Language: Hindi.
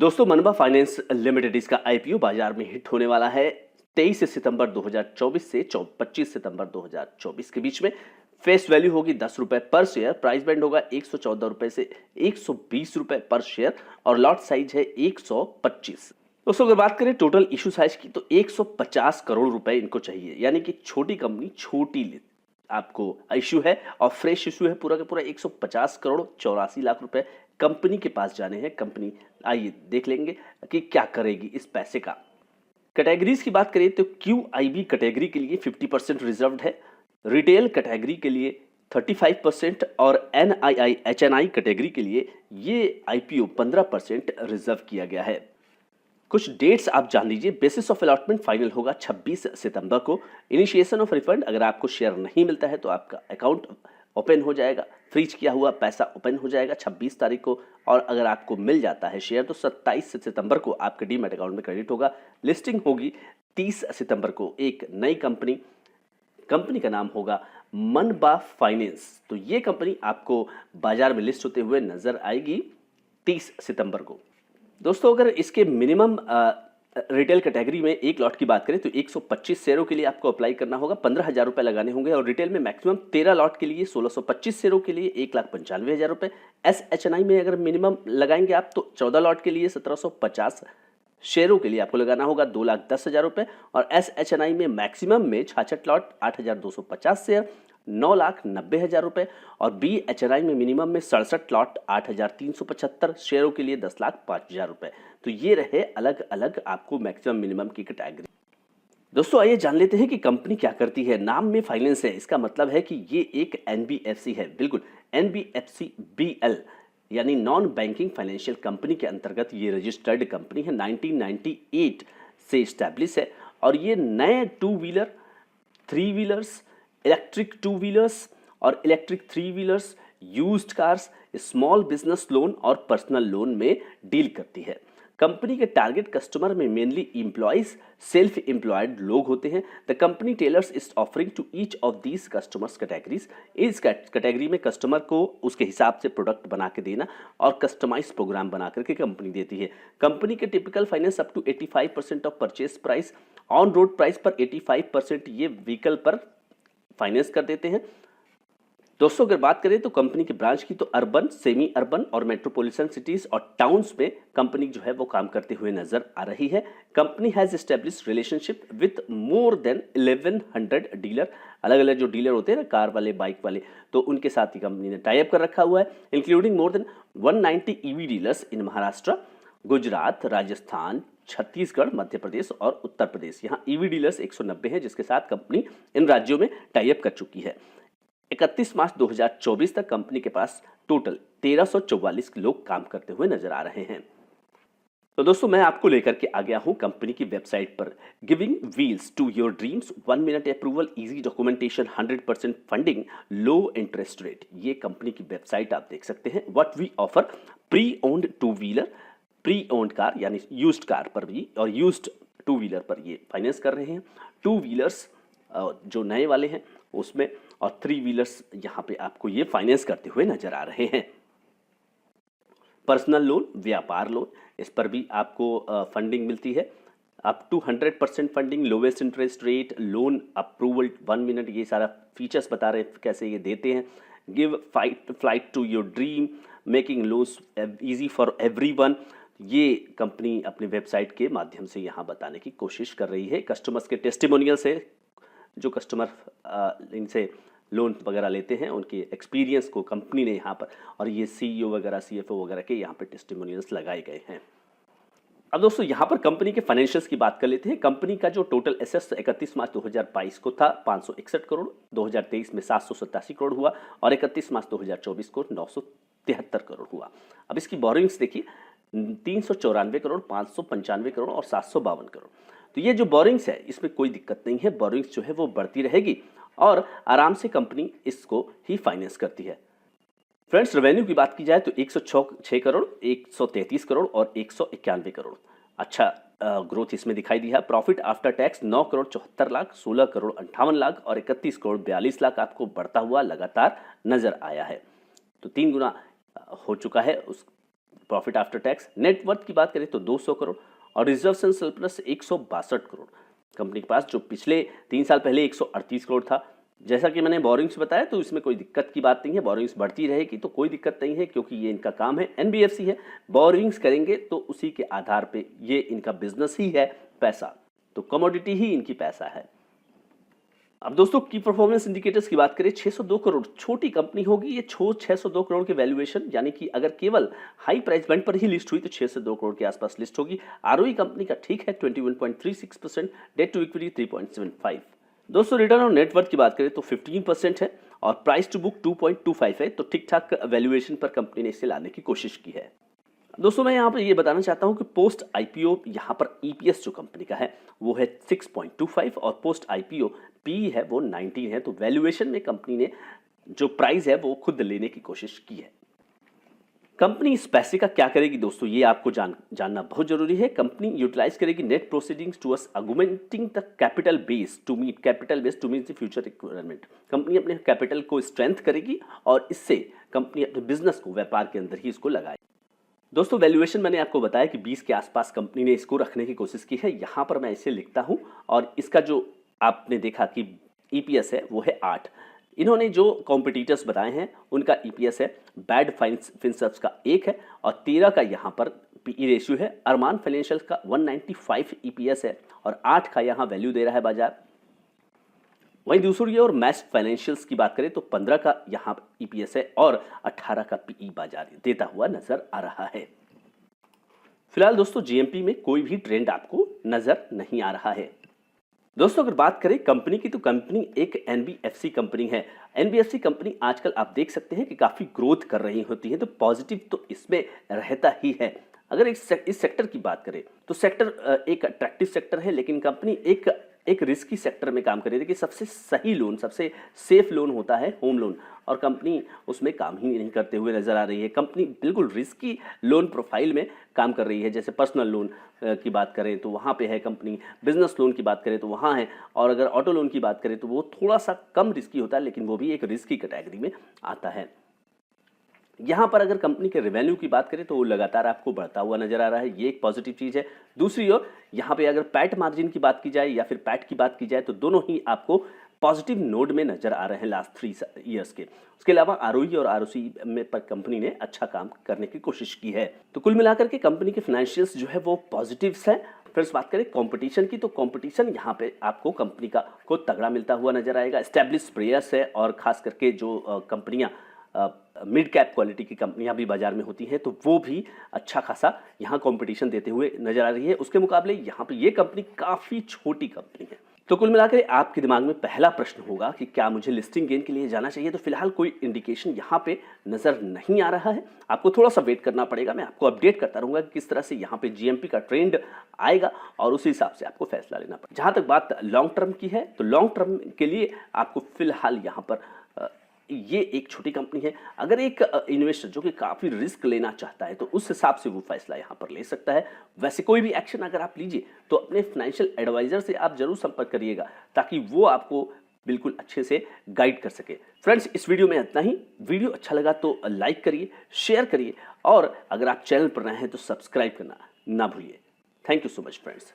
दोस्तों मनबा फाइनेंस लिमिटेड इसका आईपीओ बाजार में हिट होने वाला है 23 सितंबर 2024 से 25 सितंबर 2024 के बीच में। फेस वैल्यू होगी 10 रुपए पर शेयर, प्राइस बैंड होगा 114 रुपए से 120 रुपए पर शेयर और लॉट साइज है 125। दोस्तों अगर बात करें टोटल इशू साइज की तो 150 करोड़ रुपए इनको चाहिए, यानी कि छोटी कंपनी छोटी आपको इशू है और फ्रेश इशू है पूरा का पूरा 150 करोड़ 84 लाख रुपए कंपनी के पास जाने हैं। कंपनी आइए देख लेंगे कि क्या करेगी इस पैसे का। कैटेगरीज की बात करें तो QIB कैटेगरी के लिए 50% रिजर्व्ड है, रिटेल कैटेगरी के लिए 35% और NII HNI कैटेगरी के लिए ये IPO 15% रिजर्व किया गया है। कुछ डेट्स आप जान लीजिए। बेसिस ऑफ अलॉटमेंट फाइनल होगा 26 सितंबर को। इनिशिएशन ऑफ रिफंड, अगर आपको शेयर नहीं मिलता है तो आपका अकाउंट ओपन हो जाएगा, फ्रीज किया हुआ पैसा ओपन हो जाएगा 26 तारीख को, और अगर आपको मिल जाता है शेयर तो 27 सितंबर को आपके डीमैट अकाउंट में क्रेडिट होगा। लिस्टिंग होगी 30 सितंबर को एक नई कंपनी का नाम होगा मनबा फाइनेंस। तो ये कंपनी आपको बाजार में लिस्ट होते हुए नजर आएगी 30 सितंबर को। दोस्तों अगर इसके मिनिमम रिटेल कैटेगरी में एक लॉट की बात करें तो 125 शेयरों के लिए आपको अप्लाई करना होगा, 15,000 रुपये लगाने होंगे, और रिटेल में मैक्सिमम 13 लॉट के लिए 1625 शेयरों के लिए 1,95,000 रुपये। SHNI में अगर मिनिमम लगाएंगे आप तो 14 लॉट के लिए 1750 शेयरों के लिए आपको लगाना होगा 2,10,000 रुपये, और SHNI में मैक्सिमम में 66 लॉट 8,250 शेयर 9,90,000 रुपये, और BHNI में मिनिमम में 67 लॉट 8,375 शेयरों के लिए 10,05,000 रुपये। तो ये रहे अलग अलग आपको मैक्सिमम मिनिमम की कैटेगरी। दोस्तों आइए जान लेते हैं कि कंपनी क्या करती है। नाम में फाइनेंस है, इसका मतलब है कि ये एक NBFC है, बिल्कुल NBFC BL यानी नॉन बैंकिंग फाइनेंशियल कंपनी के अंतर्गत ये रजिस्टर्ड कंपनी है। 1998 से स्टैब्लिश है और ये नए 2 व्हीलर 3 व्हीलर्स, इलेक्ट्रिक 2 व्हीलर्स और electric 3 wheelers, used cars, small business loan और पर्सनल लोन में डील करती है। कंपनी के टारगेट कस्टमर में मेनली एम्प्लॉइज, सेल्फ एम्प्लॉयड लोग होते हैं। The company tailors is offering to each of these customers categories. इस कैटेगरी में कस्टमर को उसके हिसाब से प्रोडक्ट बना के देना और कस्टमाइज प्रोग्राम बना करके कंपनी देती है। कंपनी के typical finance up to 85% of purchase price, on road price पर 85% ये व्हीकल पर फाइनेंस कर देते हैं। दोस्तों अगर बात करें तो कंपनी के ब्रांच की तो अर्बन, सेमी अर्बन और मेट्रोपॉलिटन सिटीज और टाउन्स में कंपनी जो है वो काम करते हुए नजर आ रही है। Company has establish relationship with more than 1100 dealer. अलग अलग जो डीलर होते हैं ना, कार वाले, बाइक वाले, तो उनके साथ ही कंपनी ने टाई अप कर रखा हुआ है, including more than 190 EV dealers in Maharashtra, Gujarat, Rajasthan, Chhattisgarh, Madhya Pradesh और उत्तर प्रदेश। यहाँ EV डीलर्स 190 हैं जिसके साथ कंपनी इन राज्यों में टाई अप कर चुकी है। 31 मार्च 2024 तक कंपनी के पास टोटल 1344 लोग काम करते हुए नजर आ रहे हैं। तो दोस्तों मैं आपको लेकर के आ गया हूं कंपनी की वेबसाइट पर। Giving wheels to your dreams, 1 minute approval, easy documentation, 100% funding, low interest rate. ये कंपनी की वेबसाइट आप देख सकते हैं। What we offer, pre owned 2 wheeler, pre owned car यानी यूज्ड कार पर भी और यूज्ड 2 व्हीलर पर ये फाइनेंस कर रहे हैं। 2 व्हीलर्स जो नए वाले हैं उसमें, और 3 व्हीलर्स यहाँ पे आपको ये फाइनेंस करते हुए नजर आ रहे हैं। पर्सनल लोन, व्यापार लोन, इस पर भी आपको फंडिंग मिलती है। Up to 100% funding, lowest interest rate, loan approval 1 minute, ये सारा फीचर्स बता रहे हैं कैसे ये देते हैं। Give flight to your dream, making loans easy for everyone. ये कंपनी अपनी वेबसाइट के माध्यम से यहाँ बताने की कोशिश कर रही है। कस्टमर्स के टेस्टिमोनियल से, जो कस्टमर इनसे लोन वगैरह लेते हैं उनके एक्सपीरियंस को कंपनी ने यहाँ पर, और ये CEO वगैरह, CFO वगैरह के यहाँ पे टेस्टिमोनियल्स लगाए गए हैं। अब दोस्तों यहाँ पर कंपनी के फाइनेंशियल्स की बात कर लेते हैं। कंपनी का जो टोटल एसेट्स 31 मार्च 2022 को था 561 करोड़, 2023 में 787 करोड़ हुआ, और 31 मार्च 2024 को 973 करोड़ हुआ। अब इसकी बोरिंग्स देखिए, 394 करोड़, 595 करोड़ और 752 करोड़। तो ये जो बोरिंग्स है इसमें कोई दिक्कत नहीं है, बोरिंग्स जो है वो बढ़ती रहेगी और आराम से कंपनी इसको ही फाइनेंस करती है। फ्रेंड्स रेवेन्यू की बात की जाए तो 106 करोड़, 133 करोड़ और 191 करोड़। अच्छा ग्रोथ इसमें दिखाई दिया। Profit after tax 9 crore 74 lakh, 16 crore 58 lakh और 31 करोड़ 42 लाख आपको बढ़ता हुआ लगातार नजर आया है। तो 3 गुना हो चुका है उस profit after tax, net worth की बात करें तो 200 करोड़ और reserves and surplus 162 crore. Company के पास जो पिछले 3 साल पहले 138 करोड़ था। जैसा कि मैंने बोरिंग्स बताया तो इसमें कोई दिक्कत की बात नहीं है, बोरिंग्स बढ़ती रहेगी तो कोई दिक्कत नहीं है, क्योंकि ये इनका काम है, एनबीएफसी है, बोरिंग्स करेंगे तो उसी के आधार पे ये इनका बिजनेस ही है, पैसा तो कमोडिटी ही इनकी पैसा है। अब दोस्तों की परफॉर्मेंस इंडिकेटर्स की बात करें, 602 करोड़ छोटी कंपनी होगी ये, 602 करोड़ के वैल्यूएशन, यानी कि अगर केवल हाई प्राइस बैंड पर ही लिस्ट हुई तो 602 करोड़ के आसपास लिस्ट होगी। आरओई कंपनी का ठीक है 21.36%, डेट टू इक्विटी 3.75। दोस्तों रिटर्न ऑन नेटवर्थ की बात करें तो 15% है और प्राइस टू बुक 2.25 है, तो ठीक ठाक वैल्यूएशन पर कंपनी ने इसे लाने की कोशिश की है। दोस्तों मैं यहाँ पर ये बताना चाहता हूँ कि पोस्ट आईपीओ यहाँ पर ईपीएस जो कंपनी का है वो है 6.25 और पोस्ट आईपीओ पी है वो 19 है, तो वैल्यूएशन में कंपनी ने जो प्राइस है वो खुद लेने की कोशिश की है। कंपनी इस पैसे का क्या करेगी दोस्तों, ये आपको जानना बहुत जरूरी है। कंपनी यूटिलाइज करेगी net proceedings towards augmenting the capital base to meet the future requirement. Company अपने कैपिटल को स्ट्रेंथ करेगी और इससे कंपनी अपने बिजनेस को व्यापार के अंदर ही इसको लगाए। दोस्तों वैल्यूएशन मैंने आपको बताया कि 20 के आसपास कंपनी ने इसको रखने की कोशिश की है, यहाँ पर मैं इसे लिखता हूँ और इसका जो आपने देखा कि ईपीएस है वो है 8। इन्होंने जो कॉम्पिटिटर्स बताए हैं उनका ईपीएस है, बैड फिनसर्व्स का 1 है और 13 का यहाँ पर पीई रेशियो है। अरमान फाइनेंशियल्स का 195 ईपीएस है और 8 का यहाँ वैल्यू दे रहा है बाजार। वहीं दूसरी ओर मैक्स फाइनेंशियल्स की बात करें तो 15 का यहाँ ईपीएस है और 18 का पीई बाजार देता हुआ नजर आ रहा है। फिलहाल दोस्तों जीएमपी में कोई भी ट्रेंड आपको नजर नहीं आ रहा है। दोस्तों अगर बात करें कंपनी की तो कंपनी एक एनबीएफसी कंपनी है। एनबीएफसी कंपनी आजकल आप देख सकते हैं कि काफी ग्रोथ कर रही होती है, तो पॉजिटिव तो इसमें रहता ही है। अगर इस सेक्टर की बात करें तो सेक्टर एक अट्रैक्टिव सेक्टर है, लेकिन कंपनी एक रिस्की सेक्टर में काम कर रही है। देखिए सबसे सही लोन, सबसे सेफ लोन होता है होम लोन, और कंपनी उसमें काम ही नहीं करते हुए नजर आ रही है। कंपनी बिल्कुल रिस्की लोन प्रोफाइल में काम कर रही है। जैसे पर्सनल लोन की बात करें तो वहाँ पे है कंपनी, बिजनेस लोन की बात करें तो वहाँ है, और अगर ऑटो लोन की बात करें तो वो थोड़ा सा कम रिस्की होता है, लेकिन वो भी एक रिस्की कैटेगरी में आता है। यहाँ पर अगर कंपनी के रेवेन्यू की बात करें तो वो लगातार आपको बढ़ता हुआ नजर आ रहा है, ये एक पॉजिटिव चीज़ है। दूसरी ओर यहाँ पे अगर पैट मार्जिन की बात की जाए या फिर पैट की बात की जाए तो दोनों ही आपको पॉजिटिव नोड में नजर आ रहे हैं लास्ट 3 ईयर्स के। उसके अलावा आरओई और आरओसी में पर कंपनी ने अच्छा काम करने की कोशिश की है। तो कुल मिलाकर के कंपनी के फाइनेंशियल्स जो है वो पॉजिटिव्स हैं। फिर बात करें कंपटीशन की तो कंपटीशन यहाँ पे आपको कंपनी का को तगड़ा मिलता हुआ नजर आएगा। एस्टेब्लिश प्लेयर्स है और खास करके जो कंपनियां मिड कैप क्वालिटी की कंपनियां भी बाजार में होती हैं तो वो भी अच्छा खासा यहाँ कंपटीशन देते हुए नजर आ रही है। उसके मुकाबले यहाँ पे ये कंपनी काफ़ी छोटी कंपनी है। तो कुल मिलाकर आपके दिमाग में पहला प्रश्न होगा कि क्या मुझे लिस्टिंग गेन के लिए जाना चाहिए, तो फिलहाल कोई इंडिकेशन यहाँ पे नज़र नहीं आ रहा है। आपको थोड़ा सा वेट करना पड़ेगा, मैं आपको अपडेट करता रहूँगा कि किस तरह से यहाँ पे जीएमपी का ट्रेंड आएगा और उसी हिसाब से आपको फैसला लेना पड़ेगा। जहाँ तक बात लॉन्ग टर्म की है तो लॉन्ग टर्म के लिए आपको फिलहाल यहाँ पर ये एक छोटी कंपनी है। अगर एक इन्वेस्टर जो कि काफ़ी रिस्क लेना चाहता है तो उस हिसाब से वो फैसला यहाँ पर ले सकता है। वैसे कोई भी एक्शन अगर आप लीजिए तो अपने फाइनेंशियल एडवाइजर से आप जरूर संपर्क करिएगा ताकि वो आपको बिल्कुल अच्छे से गाइड कर सके। फ्रेंड्स इस वीडियो में इतना ही। वीडियो अच्छा लगा तो लाइक करिए, शेयर करिए और अगर आप चैनल पर नए हैं तो सब्सक्राइब करना ना भूलिए। Thank you so much friends.